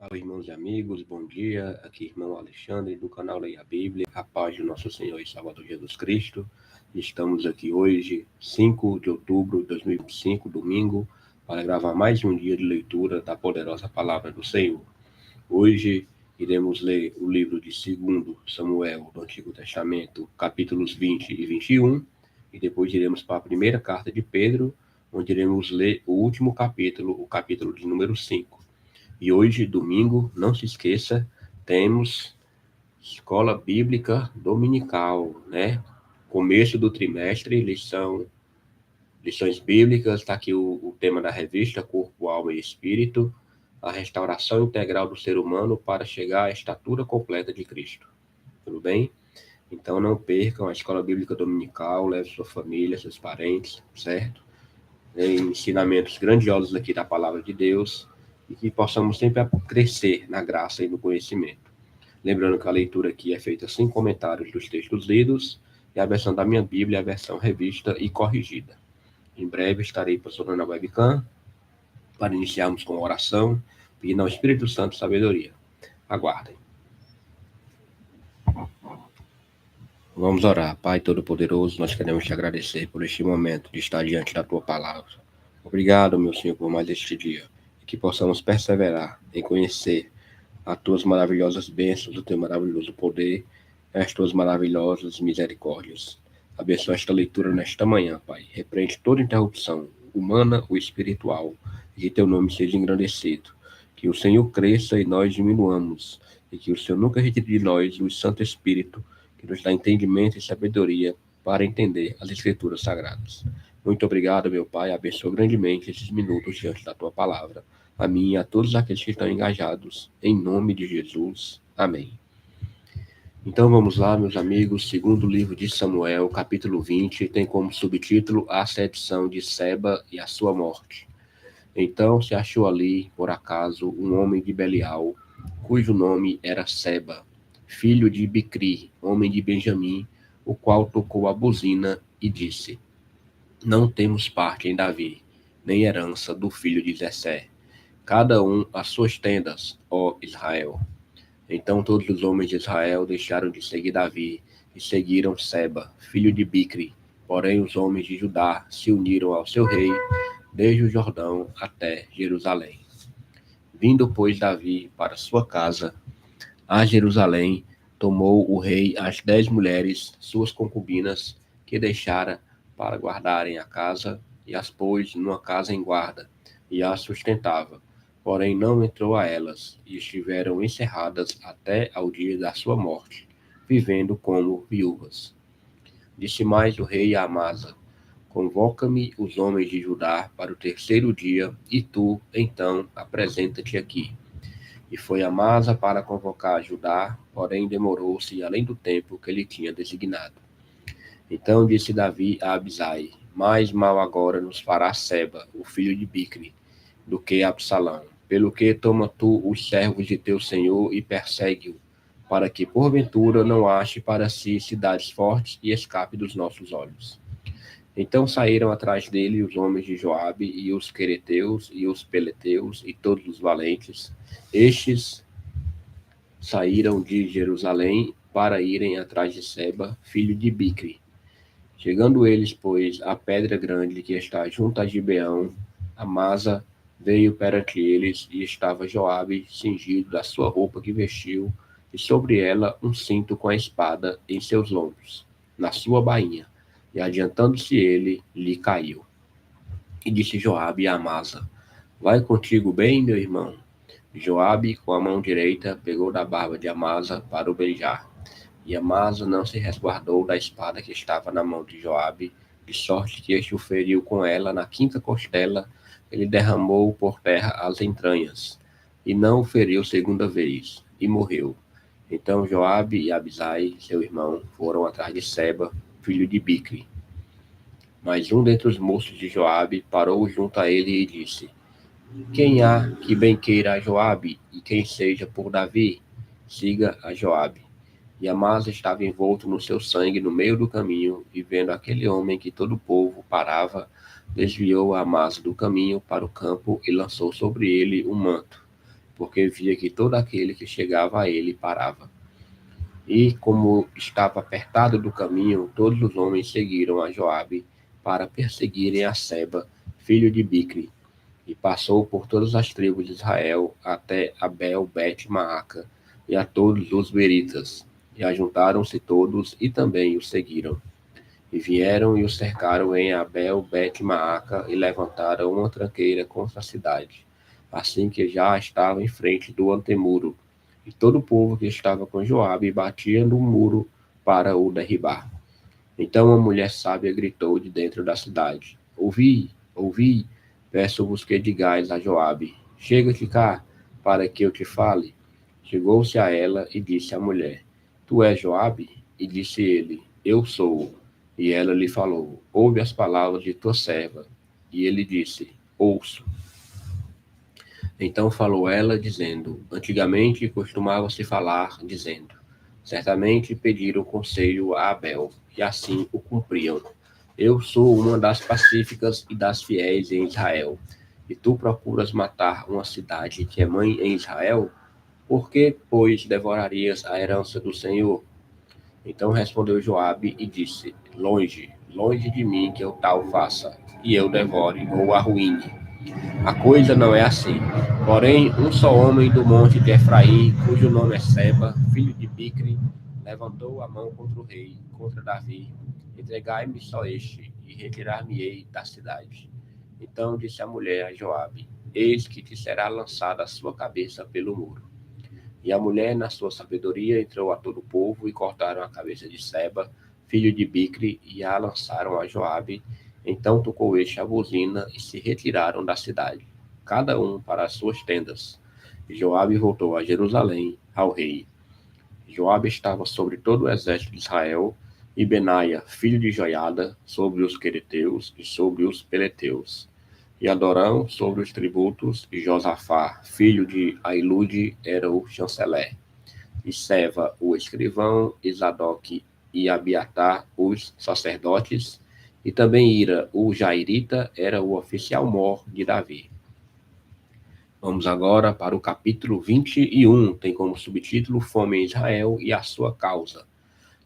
Olá, irmãos e amigos, bom dia. Aqui, irmão Alexandre, do canal Leia a Bíblia, a paz do nosso Senhor e Salvador Jesus Cristo. Estamos aqui hoje, 5 de outubro de 2025, domingo, para gravar mais um dia de leitura da poderosa palavra do Senhor. Hoje iremos ler o livro de 2 Samuel do Antigo Testamento, capítulos 20 e 21, e depois iremos para a primeira carta de Pedro, onde iremos ler o último capítulo, o capítulo de número 5. E hoje, domingo, não se esqueça, temos escola bíblica dominical, né? Começo do trimestre, lições bíblicas, está aqui o tema da revista, Corpo, Alma e Espírito, a restauração integral do ser humano para chegar à estatura completa de Cristo. Tudo bem? Então não percam a escola bíblica dominical, leve sua família, seus parentes, certo? Ensinamentos grandiosos aqui da palavra de Deus, e que possamos sempre crescer na graça e no conhecimento. Lembrando que a leitura aqui é feita sem comentários dos textos lidos, e a versão da minha Bíblia é a versão revista e corrigida. Em breve estarei posicionando a webcam para iniciarmos com a oração, pedindo ao Espírito Santo sabedoria. Aguardem. Vamos orar. Pai Todo-Poderoso, nós queremos te agradecer por este momento de estar diante da tua palavra. Obrigado, meu Senhor, por mais este dia. Que possamos perseverar em conhecer as tuas maravilhosas bênçãos, o teu maravilhoso poder, as tuas maravilhosas misericórdias. Abençoa esta leitura nesta manhã, Pai. Repreende toda interrupção, humana ou espiritual, e que teu nome seja engrandecido. Que o Senhor cresça e nós diminuamos, e que o Senhor nunca retire de nós o Santo Espírito, que nos dá entendimento e sabedoria para entender as Escrituras Sagradas. Muito obrigado, meu Pai. Abençoa grandemente esses minutos diante da tua palavra. A mim e a todos aqueles que estão engajados. Em nome de Jesus. Amém. Então vamos lá, meus amigos. Segundo livro de Samuel, capítulo 20, tem como subtítulo A Ascensão de Seba e a Sua Morte. Então se achou ali, por acaso, um homem de Belial, cujo nome era Seba, filho de Bicri, homem de Benjamim, o qual tocou a buzina e disse: Não temos parte em Davi, nem herança do filho de Jessé. Cada um as suas tendas, ó Israel. Então todos os homens de Israel deixaram de seguir Davi e seguiram Seba, filho de Bicri. Porém os homens de Judá se uniram ao seu rei, desde o Jordão até Jerusalém. Vindo, pois, Davi para sua casa, a Jerusalém, tomou o rei as 10 mulheres, suas concubinas, que deixara para guardarem a casa, e as pôs numa casa em guarda, e as sustentava. Porém não entrou a elas, e estiveram encerradas até ao dia da sua morte, vivendo como viúvas. Disse mais o rei a Amasa: Convoca-me os homens de Judá para o terceiro dia, e tu, então, apresenta-te aqui. E foi Amasa para convocar Judá, porém demorou-se além do tempo que ele tinha designado. Então disse Davi a Abisai: Mais mal agora nos fará Seba, o filho de Bicri, do que Absalão. Pelo que toma tu os servos de teu senhor e persegue-o, para que porventura não ache para si cidades fortes e escape dos nossos olhos. Então saíram atrás dele os homens de Joabe, e os quereteus, e os peleteus, e todos os valentes. Estes saíram de Jerusalém para irem atrás de Seba, filho de Bicri. Chegando eles, pois, à pedra grande que está junto a Gibeão, Amasa veio perante eles, e estava Joabe cingido da sua roupa que vestiu, e sobre ela um cinto com a espada em seus lombos, na sua bainha. E adiantando-se ele, lhe caiu. E disse Joabe a Amasa: Vai contigo bem, meu irmão? Joabe, com a mão direita, pegou da barba de Amasa para o beijar. E Amasa não se resguardou da espada que estava na mão de Joabe, de sorte que este o feriu com ela na quinta costela, ele derramou por terra as entranhas, e não o feriu segunda vez, e morreu. Então Joabe e Abisai, seu irmão, foram atrás de Seba, filho de Bicri. Mas um dentre os moços de Joabe parou junto a ele e disse: Quem há que bem queira a Joabe, e quem seja por Davi, siga a Joabe. E Amasa estava envolto no seu sangue no meio do caminho, e vendo aquele homem que todo o povo parava, desviou a Amasa do caminho para o campo e lançou sobre ele um manto. porque via que todo aquele que chegava a ele parava. E, como estava apertado do caminho, todos os homens seguiram a Joabe para perseguirem a Seba, filho de Bicri, e passou por todas as tribos de Israel até Abel-Bet-Maaca e a todos os beritas. E ajuntaram-se todos e também o seguiram. E vieram e o cercaram em Abel-Bet-Maaca e levantaram uma tranqueira contra a cidade, assim que já estava em frente do antemuro. E todo o povo que estava com Joabe batia no muro para o derribar. Então a mulher sábia gritou de dentro da cidade: Ouvi, ouvi, peço-vos que digais a Joabe: Chega-te cá, para que eu te fale. Chegou-se a ela e disse à mulher: Tu és Joabe? E disse ele: Eu sou. E ela lhe falou: Ouve as palavras de tua serva. E ele disse: Ouço. Então falou ela, dizendo: Antigamente costumava-se falar, dizendo: Certamente pediram conselho a Abel, e assim o cumpriam. Eu sou uma das pacíficas e das fiéis em Israel, e tu procuras matar uma cidade que é mãe em Israel? Por que, pois, devorarias a herança do Senhor? Então respondeu Joabe e disse: Longe, longe de mim que eu tal faça, e eu devore ou arruine. A coisa não é assim. Porém, um só homem do monte de Efraim, cujo nome é Seba, filho de Bicri, levantou a mão contra o rei, contra Davi. Entregai-me só este, e retirar-me-ei da cidade. Então disse a mulher a Joabe: Eis que te será lançada a sua cabeça pelo muro. E a mulher, na sua sabedoria, entrou a todo o povo e cortaram a cabeça de Seba, filho de Bicri, e a lançaram a Joabe. Então tocou este a buzina e se retiraram da cidade, cada um para as suas tendas. E Joabe voltou a Jerusalém, ao rei. Joabe estava sobre todo o exército de Israel, e Benaia, filho de Joiada, sobre os quereteus e sobre os peleteus. E Adorão sobre os tributos, e Josafá, filho de Ailude, era o chanceler. E Seva, o escrivão, e Zadok e Abiatar, os sacerdotes, e também Ira, o jairita, era o oficial-mor de Davi. Vamos agora para o capítulo 21, tem como subtítulo Fome em Israel e a sua causa.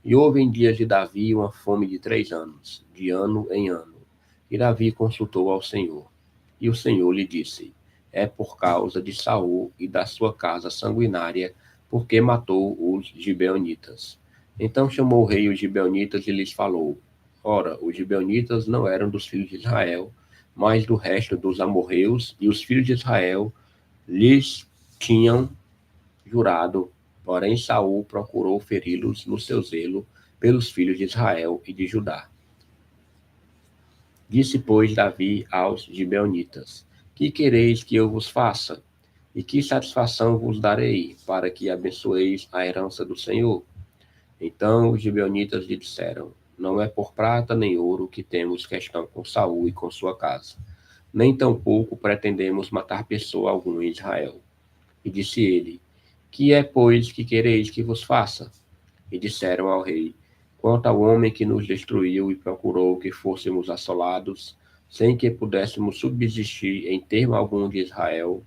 E houve em dias de Davi uma fome de 3 anos, de ano em ano. E Davi consultou ao Senhor. E o Senhor lhe disse: É por causa de Saul e da sua casa sanguinária, porque matou os gibeonitas. Então chamou o rei os gibeonitas e lhes falou: Ora, os gibeonitas não eram dos filhos de Israel, mas do resto dos amorreus, e os filhos de Israel lhes tinham jurado. Porém Saul procurou feri-los no seu zelo pelos filhos de Israel e de Judá. Disse, pois, Davi aos gibeonitas: Que quereis que eu vos faça? E que satisfação vos darei, para que abençoeis a herança do Senhor? Então os gibeonitas lhe disseram: Não é por prata nem ouro que temos questão com Saul e com sua casa, nem tampouco pretendemos matar pessoa alguma em Israel. E disse ele: Que é, pois, que quereis que vos faça? E disseram ao rei: Quanto ao homem que nos destruiu e procurou que fôssemos assolados, sem que pudéssemos subsistir em termo algum de Israel,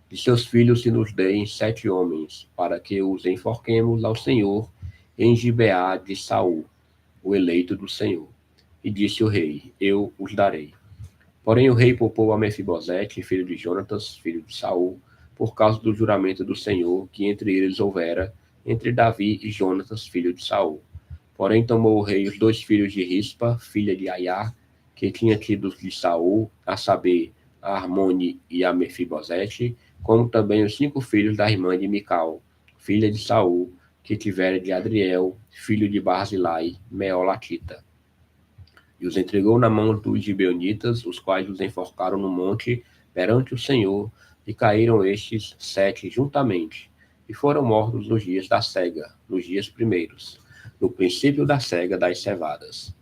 de seus filhos se nos deem 7 homens, para que os enforquemos ao Senhor em Gibeá de Saul, o eleito do Senhor. E disse o rei: Eu os darei. Porém o rei poupou a Mefibosete, filho de Jonatas, filho de Saul, por causa do juramento do Senhor que entre eles houvera, entre Davi e Jonatas, filho de Saul. Porém tomou o rei os 2 filhos de Rispa, filha de Aiá, que tinha tido de Saul, a saber, a Armone e a Mefibosete, como também os 5 filhos da irmã de Mical, filha de Saul, que tivera de Adriel, filho de Barzilai, Meolatita. E os entregou na mão dos gibeonitas, os quais os enforcaram no monte perante o Senhor, e caíram estes 7 juntamente, e foram mortos nos dias da cega, nos dias primeiros, no princípio da cega das cevadas.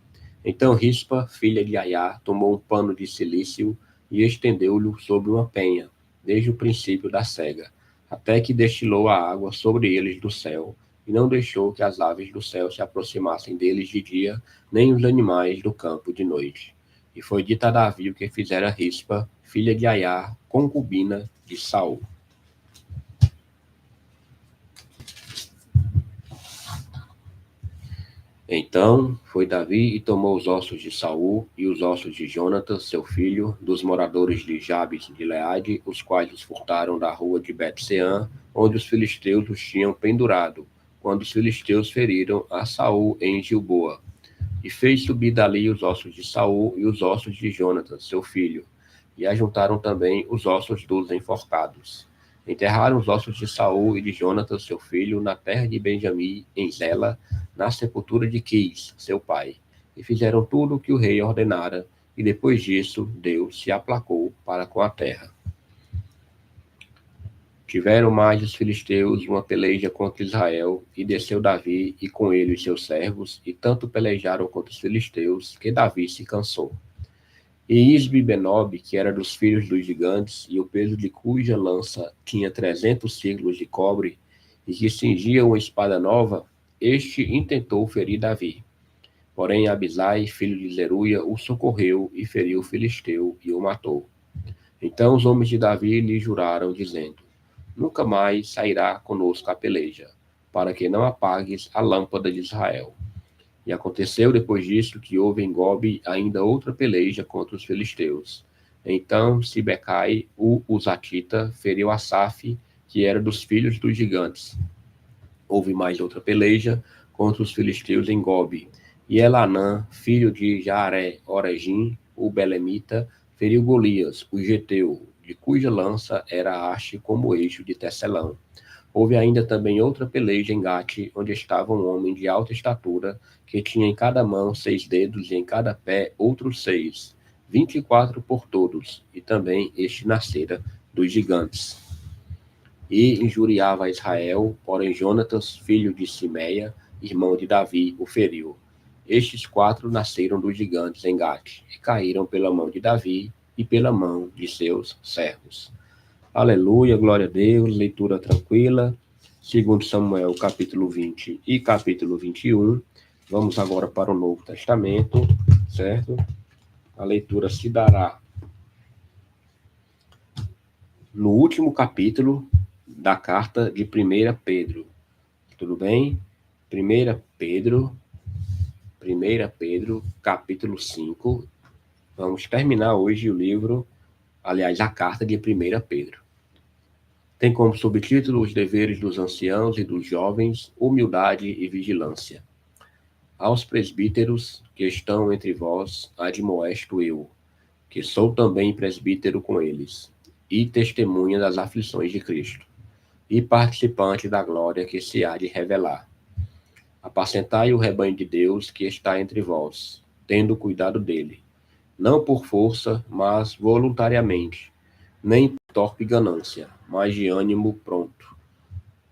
Então Rispa, filha de Aiá, tomou um pano de cilício e estendeu-lhe sobre uma penha, desde o princípio da cega, até que destilou a água sobre eles do céu, e não deixou que as aves do céu se aproximassem deles de dia, nem os animais do campo de noite. E foi dito a Davi o que fizera Rispa, filha de Aiá, concubina de Saul. Então foi Davi e tomou os ossos de Saul e os ossos de Jonatas, seu filho, dos moradores de Jabes de Gileade, os quais os furtaram da rua de Bet-seã, onde os filisteus os tinham pendurado, quando os filisteus feriram a Saul em Gilboa. E fez subir dali os ossos de Saul e os ossos de Jonatas, seu filho, e ajuntaram também os ossos dos enforcados. Enterraram os ossos de Saul e de Jonatas, seu filho, na terra de Benjamim, em Zela, na sepultura de Quis, seu pai. E fizeram tudo o que o rei ordenara, e depois disso Deus se aplacou para com a terra. Tiveram mais os filisteus uma peleja contra Israel, e desceu Davi e com ele os seus servos, e tanto pelejaram contra os filisteus, que Davi se cansou. E Isbi-Benob, que era dos filhos dos gigantes, e o peso de cuja lança tinha 300 ciclos de cobre, e que cingia uma espada nova, este intentou ferir Davi. Porém Abisai, filho de Zeruia, o socorreu e feriu o filisteu e o matou. Então os homens de Davi lhe juraram, dizendo: Nunca mais sairá conosco a peleja, para que não apagues a lâmpada de Israel. E aconteceu depois disso que houve em Gobe ainda outra peleja contra os filisteus. Então Sibecai, o Uzatita, feriu Asaf, que era dos filhos dos gigantes. Houve mais outra peleja contra os filisteus em Gobe. E Elanã, filho de Jaare-Oregim, o Belemita, feriu Golias, o Geteu, de cuja lança era haste como eixo de tecelão. Houve ainda também outra peleja em Gate, onde estava um homem de alta estatura, que tinha em cada mão 6 dedos e em cada pé outros 6, 24 por todos, e também este nascera dos gigantes. E injuriava a Israel, porém Jonatas, filho de Simeia, irmão de Davi, o feriu. Estes 4 nasceram dos gigantes em Gate, e caíram pela mão de Davi e pela mão de seus servos. Aleluia, glória a Deus, leitura tranquila. Segundo Samuel, capítulo 20 e capítulo 21. Vamos agora para o Novo Testamento, certo? A leitura se dará no último capítulo da carta de 1 Pedro. Tudo bem? 1 Pedro, capítulo 5. Vamos terminar hoje o livro, aliás, a carta de 1 Pedro. Tem como subtítulo os deveres dos anciãos e dos jovens, humildade e vigilância. Aos presbíteros que estão entre vós, admoesto eu, que sou também presbítero com eles, e testemunha das aflições de Cristo, e participante da glória que se há de revelar. Apacentai o rebanho de Deus que está entre vós, tendo cuidado dele, não por força, mas voluntariamente, nem por torpe ganância, mas de ânimo pronto,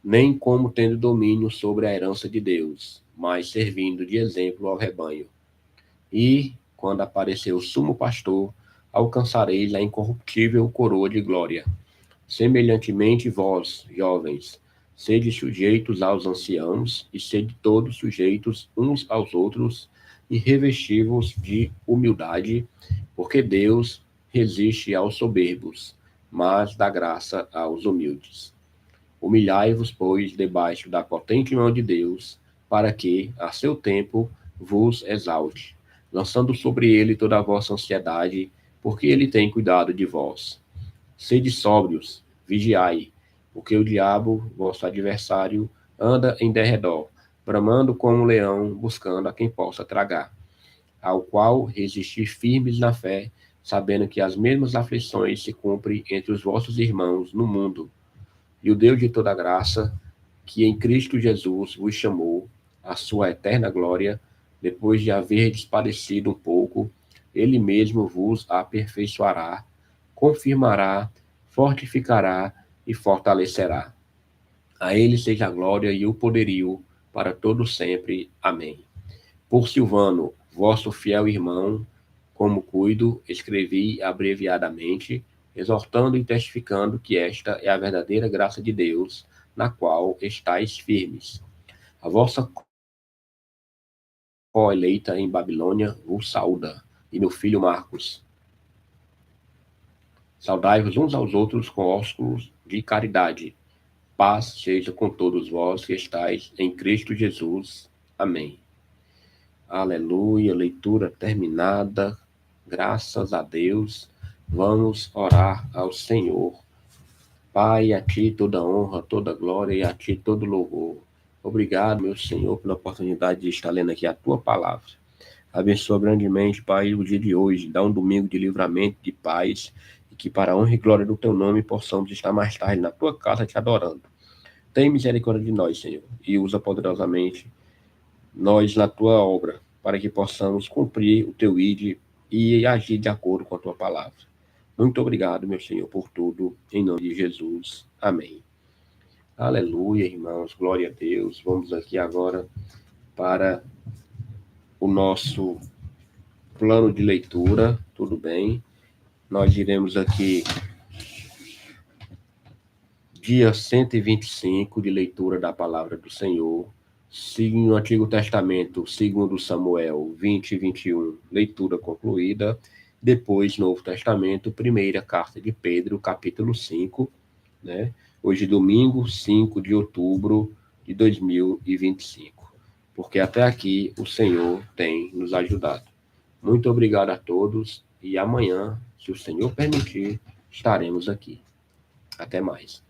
nem como tendo domínio sobre a herança de Deus, mas servindo de exemplo ao rebanho. E, quando aparecer o sumo pastor, alcançareis a incorruptível coroa de glória. Semelhantemente vós, jovens, sede sujeitos aos anciãos, e sede todos sujeitos uns aos outros, e revesti-vos de humildade, porque Deus resiste aos soberbos, mas dá graça aos humildes. Humilhai-vos, pois, debaixo da potente mão de Deus, para que, a seu tempo, vos exalte, lançando sobre ele toda a vossa ansiedade, porque ele tem cuidado de vós. Sede sóbrios, vigiai, porque o diabo, vosso adversário, anda em derredor, bramando como um leão, buscando a quem possa tragar, ao qual resistir firmes na fé, sabendo que as mesmas aflições se cumprem entre os vossos irmãos no mundo. E o Deus de toda graça, que em Cristo Jesus vos chamou à sua eterna glória, depois de haverdes padecido um pouco, ele mesmo vos aperfeiçoará, confirmará, fortificará e fortalecerá. A ele seja a glória e o poderio para todo sempre. Amém. Por Silvano, vosso fiel irmão, como cuido, escrevi abreviadamente, exortando e testificando que esta é a verdadeira graça de Deus, na qual estáis firmes. A vossa co-eleita em Babilônia vos saúda, e meu filho Marcos. Saudai-vos uns aos outros com ósculos de caridade. Paz seja com todos vós que estáis em Cristo Jesus. Amém. Aleluia, leitura terminada. Graças a Deus. Vamos orar ao Senhor. Pai, a Ti toda honra, toda glória e a Ti todo louvor. Obrigado, meu Senhor, pela oportunidade de estar lendo aqui a Tua palavra. Abençoa grandemente, Pai, o dia de hoje. Dá um domingo de livramento, de paz, e que para a honra e glória do Teu nome possamos estar mais tarde na Tua casa te adorando. Tem misericórdia de nós, Senhor, e usa poderosamente nós na Tua obra, para que possamos cumprir o Teu ID e agir de acordo com a Tua palavra. Muito obrigado, meu Senhor, por tudo, em nome de Jesus. Amém. Aleluia, irmãos, glória a Deus. Vamos aqui agora para o nosso plano de leitura, tudo bem? Nós iremos aqui, dia 125 de leitura da palavra do Senhor, no Antigo Testamento, segundo Samuel 20 e 21, leitura concluída. Depois, Novo Testamento, primeira carta de Pedro, capítulo 5, né? Hoje, domingo, 5 de outubro de 2025. Porque até aqui o Senhor tem nos ajudado. Muito obrigado a todos e amanhã, se o Senhor permitir, estaremos aqui. Até mais.